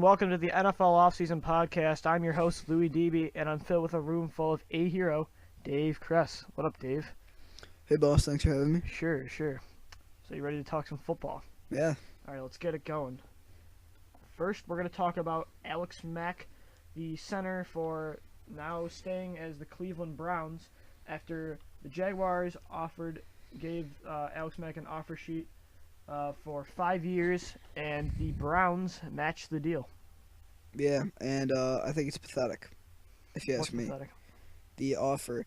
welcome to the NFL OFFseason Podcast. I'm your host, Louis Debe, and I'm filled with a room full of a hero, Dave Kress. What up, Dave? Hey, boss. Thanks for having me. Sure. So you ready to talk some football? Yeah. All right, let's get it going. First, we're going to talk about Alex Mack, the center for now staying as the Cleveland Browns after the Jaguars gave Alex Mack an offer sheet for 5 years, and the Browns matched the deal. Yeah, and I think it's pathetic, if you ask me. Pathetic? The offer.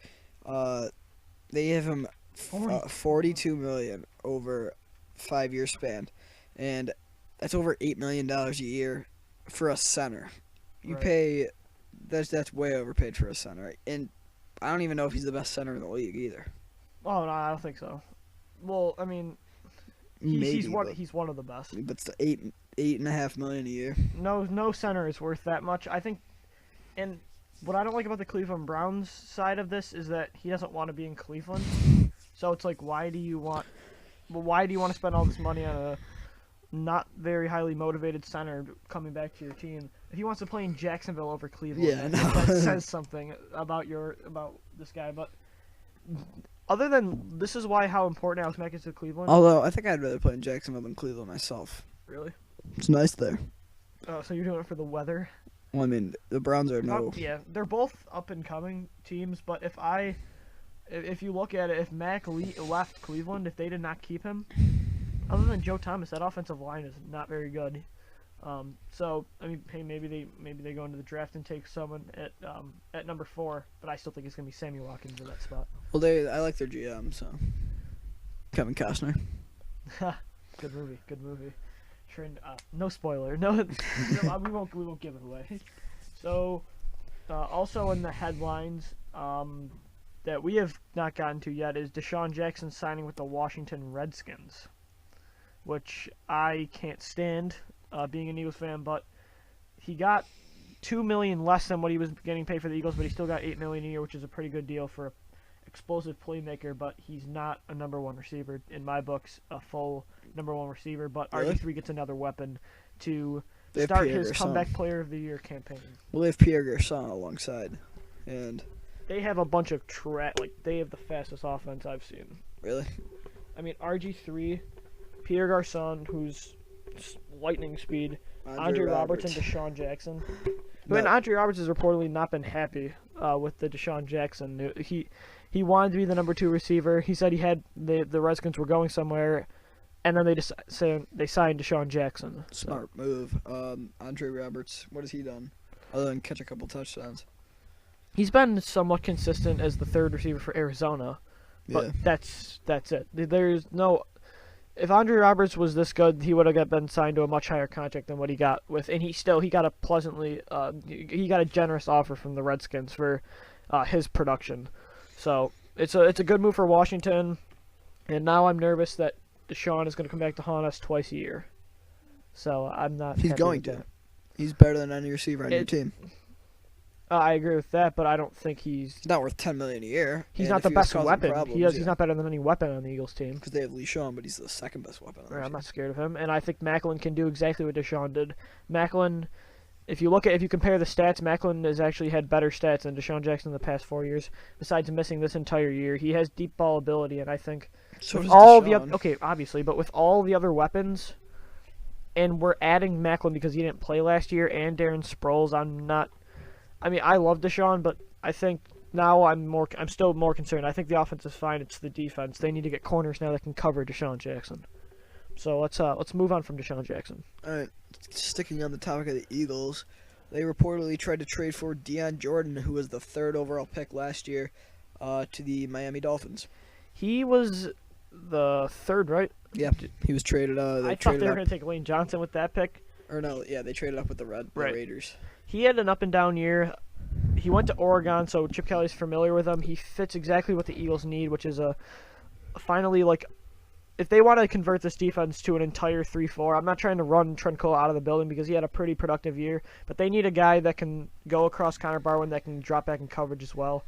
They have him $42 million over 5-year span, and that's over $8 million a year for a center. You Right. pay that's way overpaid for a center, right? And I don't even know if he's the best center in the league either. Oh, no, I don't think so. Well, I mean, he's one of the best. But it's $8.5 million a year. No center is worth that much. I think, and what I don't like about the Cleveland Browns side of this is that he doesn't want to be in Cleveland. So it's like, why do you want to spend all this money on a not very highly motivated center coming back to your team? If he wants to play in Jacksonville over Cleveland, Yeah, that says something about this guy. But other than this is how important Alex Mack is to Cleveland. Although I think I'd rather play in Jacksonville than Cleveland myself. Really? It's nice there. Oh, so you're doing it for the weather? Well, I mean, the Browns are no. Yeah, they're both up and coming teams, but if you look at it, if Mack left Cleveland, if they did not keep him, other than Joe Thomas, that offensive line is not very good. So I mean, hey, maybe they go into the draft and take someone at number 4, but I still think it's gonna be Sammy Watkins in that spot. Well, I like their GM, so Kevin Costner. Good movie. Sure, no spoiler. No, we won't give it away. So, also in the headlines that we have not gotten to yet is Desean Jackson signing with the Washington Redskins, which I can't stand, being an Eagles fan, but he got $2 million less than what he was getting paid for the Eagles, but he still got $8 million a year, which is a pretty good deal for an explosive playmaker, but he's not a number 1 receiver. In my books, a full number 1 receiver, but Really? RG3 gets another weapon to They have start Pierre his Garcon. comeback player of the year campaign. Well, they have Pierre Garcon alongside, and They have a bunch of they have the fastest offense I've seen. really, I mean, RG3, Pierre Garcon, who's lightning speed, Andre Roberts and Desean Jackson. But Andre Roberts has reportedly not been happy with the Desean Jackson. He wanted to be the number 2 receiver. He said he had the Redskins were going somewhere, and then they signed Desean Jackson. Smart move. Andre Roberts, what has he done other than catch a couple touchdowns? He's been somewhat consistent as the 3rd receiver for Arizona, but Yeah. that's it. There's no. If Andre Roberts was this good, he would have been signed to a much higher contract than what he got with, and he got a generous offer from the Redskins for his production. So it's a good move for Washington, and now I'm nervous that Desean is going to come back to haunt us twice a year. So I'm not. He's happy going with to. that. He's better than any receiver on your team. I agree with that, but I don't think he's He's not worth $10 million a year. He's and not if the he was best causing weapon. problems, He's not better than any weapon on the Eagles team. because they have LeSean, but he's the second best weapon on their I'm team. not scared of him, and I think Macklin can do exactly what Desean did. Macklin, if you compare the stats, Macklin has actually had better stats than Desean Jackson in the past 4 years. Besides missing this entire year, he has deep ball ability, and I think So with does all Desean. obviously, but with all the other weapons, and we're adding Macklin because he didn't play last year, and Darren Sproles. I love Desean, but I think now I'm still more concerned. I think the offense is fine. It's the defense. They need to get corners now that can cover Desean Jackson. So let's move on from Desean Jackson. All right, sticking on the topic of the Eagles, they reportedly tried to trade for Deion Jordan, who was the 3rd overall pick last year, to the Miami Dolphins. He was the 3rd, right? Yeah, he was traded. I thought they were going to take Lane Johnson with that pick. They traded up with the Raiders. He had an up and down year. He went to Oregon, so Chip Kelly's familiar with him. He fits exactly what the Eagles need, which is finally, if they want to convert this defense to an entire 3-4, I'm not trying to run Trent Cole out of the building because he had a pretty productive year, but they need a guy that can go across Connor Barwin, that can drop back in coverage as well.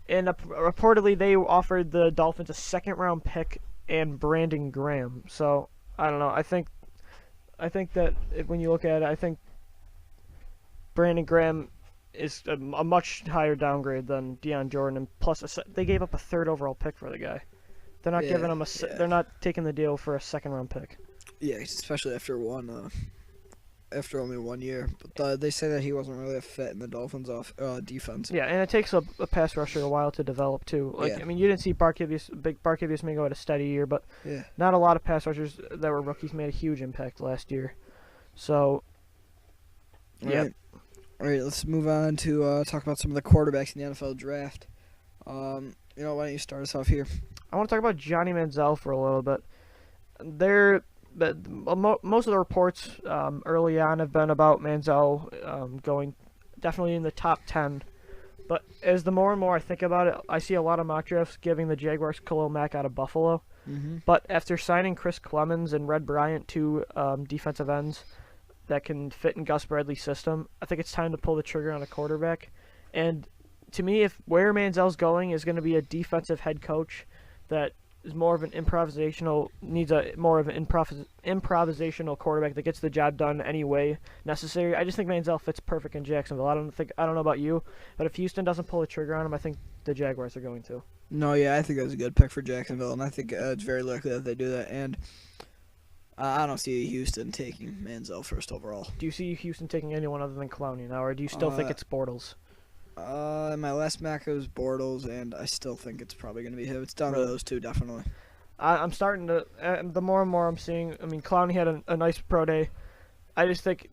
And reportedly, they offered the Dolphins a 2nd-round pick and Brandon Graham. So I don't know. I think that when you look at it, I think Brandon Graham is a much higher downgrade than Desean Jordan, and plus they gave up a 3rd overall pick for the guy. They're not giving him they're not taking the deal for a 2nd round pick. Yeah, especially after after only 1 year. But they say that he wasn't really a fit in the Dolphins' defense. Yeah, and it takes a pass rusher a while to develop too. Like I mean, you didn't see Barkevius Mingo had a steady year, but not a lot of pass rushers that were rookies made a huge impact last year. So, yeah. All right, let's move on to talk about some of the quarterbacks in the NFL draft. Why don't you start us off here? I want to talk about Johnny Manziel for a little bit. Most of the reports early on have been about Manziel going definitely in the top 10. But as the more and more I think about it, I see a lot of mock drafts giving the Jaguars Khalil Mack out of Buffalo. Mm-hmm. But after signing Chris Clemens and Red Bryant, 2 defensive ends that can fit in Gus Bradley's system, I think it's time to pull the trigger on a quarterback. And to me, if where Manziel's going is going to be a defensive head coach that is more of an improvisational quarterback that gets the job done any way necessary. I just think Manziel fits perfect in Jacksonville. I don't know about you, but if Houston doesn't pull the trigger on him, I think the Jaguars are going to. No, yeah, I think that's a good pick for Jacksonville, and I think it's very likely that they do that. And I don't see Houston taking Manziel 1st overall. Do you see Houston taking anyone other than Clowney now, or do you still think it's Bortles? My last mock was Bortles, and I still think it's probably going to be him. It's down to those 2, definitely. I'm starting to. The more and more I'm seeing, I mean, Clowney had a nice pro day. I just think,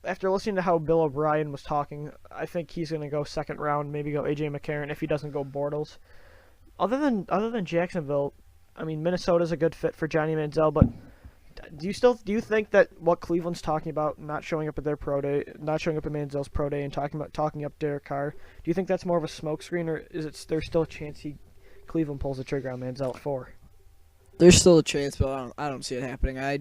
after listening to how Bill O'Brien was talking, I think he's going to go 2nd round, maybe go A.J. McCarron if he doesn't go Bortles. Other than Jacksonville, I mean, Minnesota's a good fit for Johnny Manziel, but do you think that what Cleveland's talking about, not showing up at their pro day, not showing up at Manziel's pro day, and talking up Derek Carr, do you think that's more of a smokescreen, or is there's still a chance Cleveland pulls the trigger on Manziel at 4? There's still a chance, but I don't see it happening. I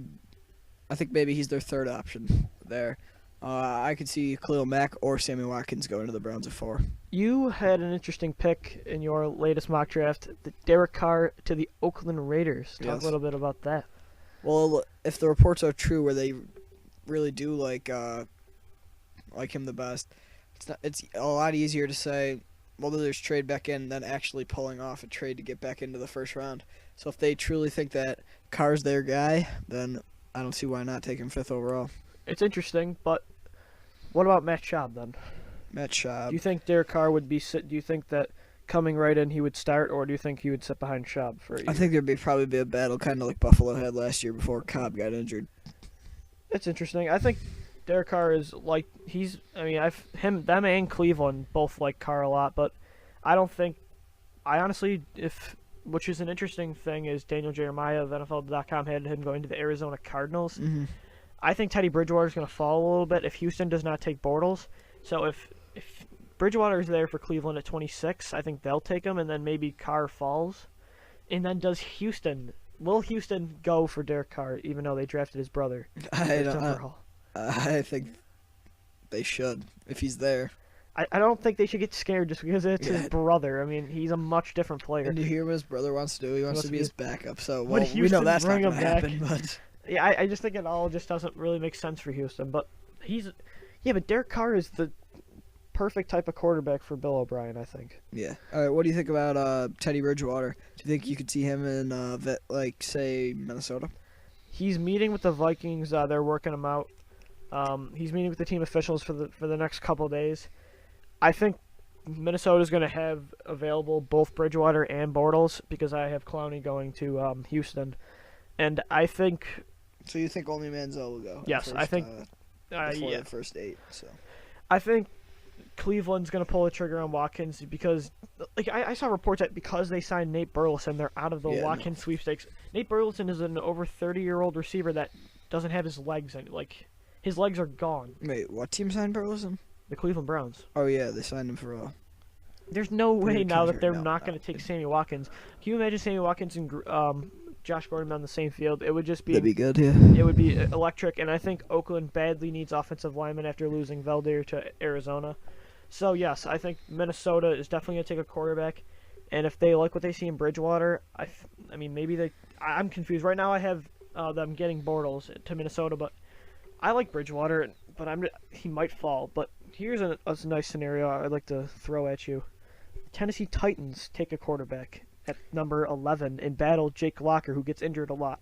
think maybe he's their 3rd option there. I could see Khalil Mack or Sammy Watkins going to the Browns at 4. You had an interesting pick in your latest mock draft, the Derek Carr to the Oakland Raiders. Talk a little bit about that. Well, if the reports are true, where they really do like him the best, it's a lot easier to say, well, there's trade back in than actually pulling off a trade to get back into the 1st round. So if they truly think that Carr's their guy, then I don't see why not take him 5th overall. It's interesting, but what about Matt Schaub then? Matt Schaub. Do you think Derek Carr would be? Do you think that coming right in he would start, or do you think he would sit behind Schaub for a year? I think there'd probably be a battle, kind of like Buffalo had last year before Cobb got injured. It's interesting. I think Derek Carr is like them and Cleveland both like Carr a lot, but I honestly, which is an interesting thing, is Daniel Jeremiah of NFL.com had him going to the Arizona Cardinals. Mm-hmm. I think Teddy Bridgewater is going to fall a little bit if Houston does not take Bortles. So if Bridgewater is there for Cleveland at 26, I think they'll take him, and then maybe Carr falls. And then will Houston go for Derek Carr, even though they drafted his brother? I think they should, if he's there. I don't think they should get scared just because it's his brother. I mean, he's a much different player. And you hear what his brher wants to do? He wants to be his backup. So, we know that's not going to happen. But yeah, I just think it all just doesn't really make sense for Houston. But but Derek Carr is the perfect type of quarterback for Bill O'Brien, I think. Yeah. All right, what do you think about Teddy Bridgewater? Do you think you could see him in, say, Minnesota? He's meeting with the Vikings. They're working him out. He's meeting with the team officials for the next couple of days. I think Minnesota's going to have available both Bridgewater and Bortles because I have Clowney going to Houston. And I think... So you think only Manziel will go? Yes, I think... before the first 8, so... I think Cleveland's going to pull the trigger on Watkins because... I saw reports that because they signed Nate Burleson, they're out of the Watkins sweepstakes. Nate Burleson is an over 30-year-old receiver that doesn't have his legs. His legs are gone. Wait, what team signed Burleson? The Cleveland Browns. Oh, yeah, they signed him for a... There's no way now that they're not going to take Sammy Watkins. Can you imagine Sammy Watkins and Josh Gordon on the same field? It would just be... That'd be good, yeah. It would be electric, and I think Oakland badly needs offensive linemen after losing Valdir to Arizona. So, yes, I think Minnesota is definitely going to take a quarterback, and if they like what they see in Bridgewater, maybe they... I'm confused. Right now I have them getting Bortles to Minnesota, but I like Bridgewater, but he might fall. But here's a nice scenario I'd like to throw at you. Tennessee Titans take a quarterback at number 11 and battle Jake Locker, who gets injured a lot.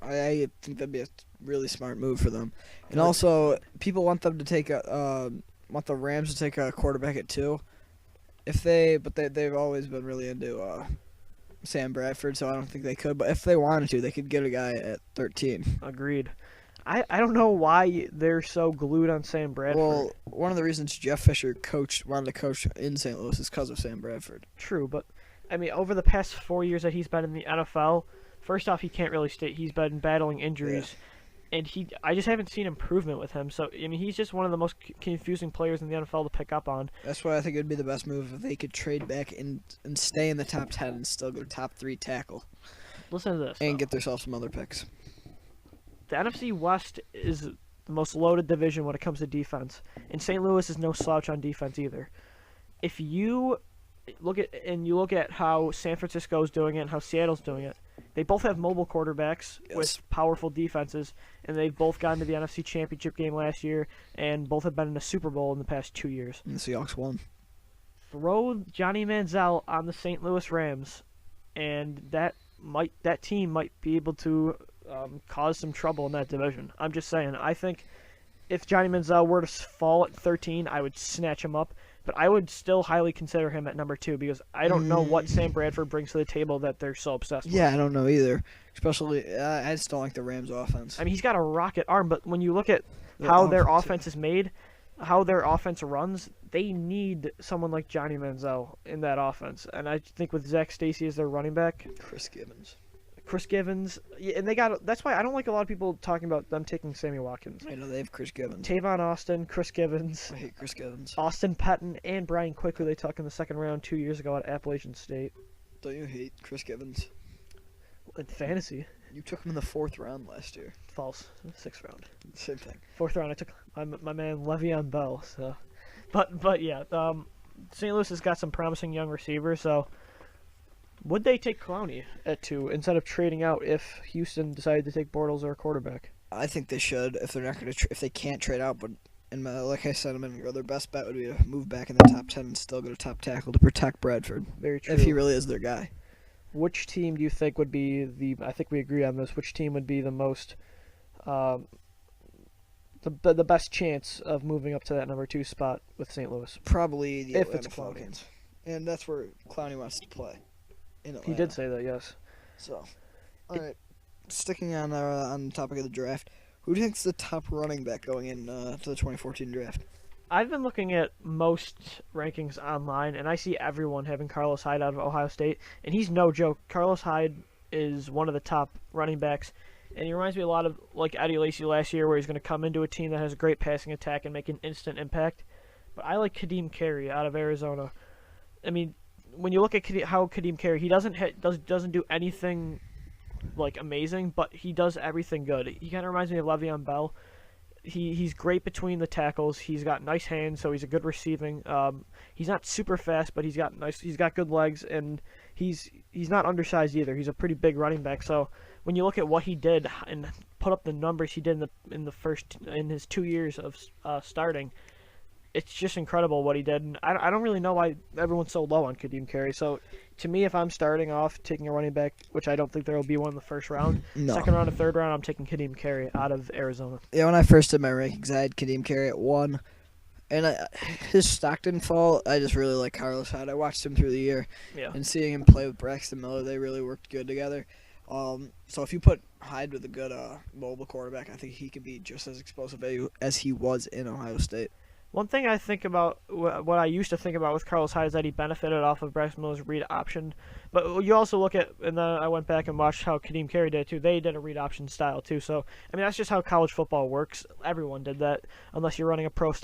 I think that'd be a really smart move for them. And also, people want them to take want the Rams to take a quarterback at 2. But they've always been really into Sam Bradford, so I don't think they could. But if they wanted to, they could get a guy at 13. Agreed. I don't know why they're so glued on Sam Bradford. Well, one of the reasons Jeff Fisher wanted to coach in St. Louis is because of Sam Bradford. True, but I mean, over the past 4 years that he's been in the NFL, first off, he can't really stay. He's been battling injuries, and I just haven't seen improvement with him. So I mean, he's just one of the most confusing players in the NFL to pick up on. That's why I think it'd be the best move if they could trade back and stay in the top 10 and still go top 3 tackle. Listen to this. And get themselves some other picks. The NFC West is the most loaded division when it comes to defense, and St. Louis is no slouch on defense either. If you look at how San Francisco is doing it and how Seattle's doing it, they both have mobile quarterbacks with powerful defenses, and they've both gotten to the NFC Championship game last year, and both have been in a Super Bowl in the past 2 years. And the Seahawks won. Throw Johnny Manziel on the St. Louis Rams, and that team might be able to cause some trouble in that division. I'm just saying. I think if Johnny Manziel were to fall at 13, I would snatch him up. But I would still highly consider him at number 2 because I don't know what Sam Bradford brings to the table that they're so obsessed with. Yeah, I don't know either. Especially, I just don't like the Rams' offense. I mean, he's got a rocket arm, but when you look at how their offense is made, how their offense runs, they need someone like Johnny Manziel in that offense. And I think with Zach Stacy as their running back, Chris Givens, and that's why I don't like a lot of people talking about them taking Sammy Watkins. I know they have Chris Givens. Tavon Austin, Chris Givens. I hate Chris Givens. Austin Patton and Brian Quickly they took in the second round 2 years ago at Appalachian State. Don't you hate Chris Givens? In fantasy. You took him in the 4th round last year. False. 6th round. Same thing. 4th round I took my man Le'Veon Bell. So, but yeah, St. Louis has got some promising young receivers, so. Would they take Clowney at 2 instead of trading out if Houston decided to take Bortles or a quarterback? I think they should if they're not going to if they can't trade out. But like I said a minute ago, their best bet would be to move back in the top 10 and still go to top tackle to protect Bradford. Very true. If he really is their guy. Which team do you think would be I think we agree on this. Which team would be the most the best chance of moving up to that number 2 spot with St. Louis? Probably the Atlanta Falcons, and that's where Clowney wants to play. He did say that, yes. So, all right. Sticking on the topic of the draft, who do you think's the top running back going in to the 2014 draft? I've been looking at most rankings online, and I see everyone having Carlos Hyde out of Ohio State, and he's no joke. Carlos Hyde is one of the top running backs, and he reminds me a lot of like Eddie Lacy last year, where he's going to come into a team that has a great passing attack and make an instant impact. But I like Kadeem Carey out of Arizona. I mean, when you look at how Kadeem Carey, he doesn't do anything like amazing, but he does everything good. He kind of reminds me of Le'Veon Bell. He's great between the tackles. He's got nice hands, so he's a good receiving. He's not super fast, but he's got good legs, and he's not undersized either. He's a pretty big running back. So when you look at what he did and put up the numbers he did in his 2 years of starting, it's just incredible what he did, and I don't really know why everyone's so low on Kadeem Carey. So, to me, if I'm starting off taking a running back, which I don't think there will be one in the first round, second round or third round, I'm taking Kadeem Carey out of Arizona. Yeah, when I first did my rankings, I had Kadeem Carey at 1, and his stock didn't fall. I just really like Carlos Hyde. I watched him through the year, and seeing him play with Braxton Miller, they really worked good together. So if you put Hyde with a good mobile quarterback, I think he could be just as explosive as he was in Ohio State. One thing I think about, what I used to think about with Carlos Hyde is that he benefited off of Braxton Miller's read option. But you also look at, and then I went back and watched how Kadeem Carey did too. They did a read option style too. So, I mean, that's just how college football works. Everyone did that, unless you're running a pro style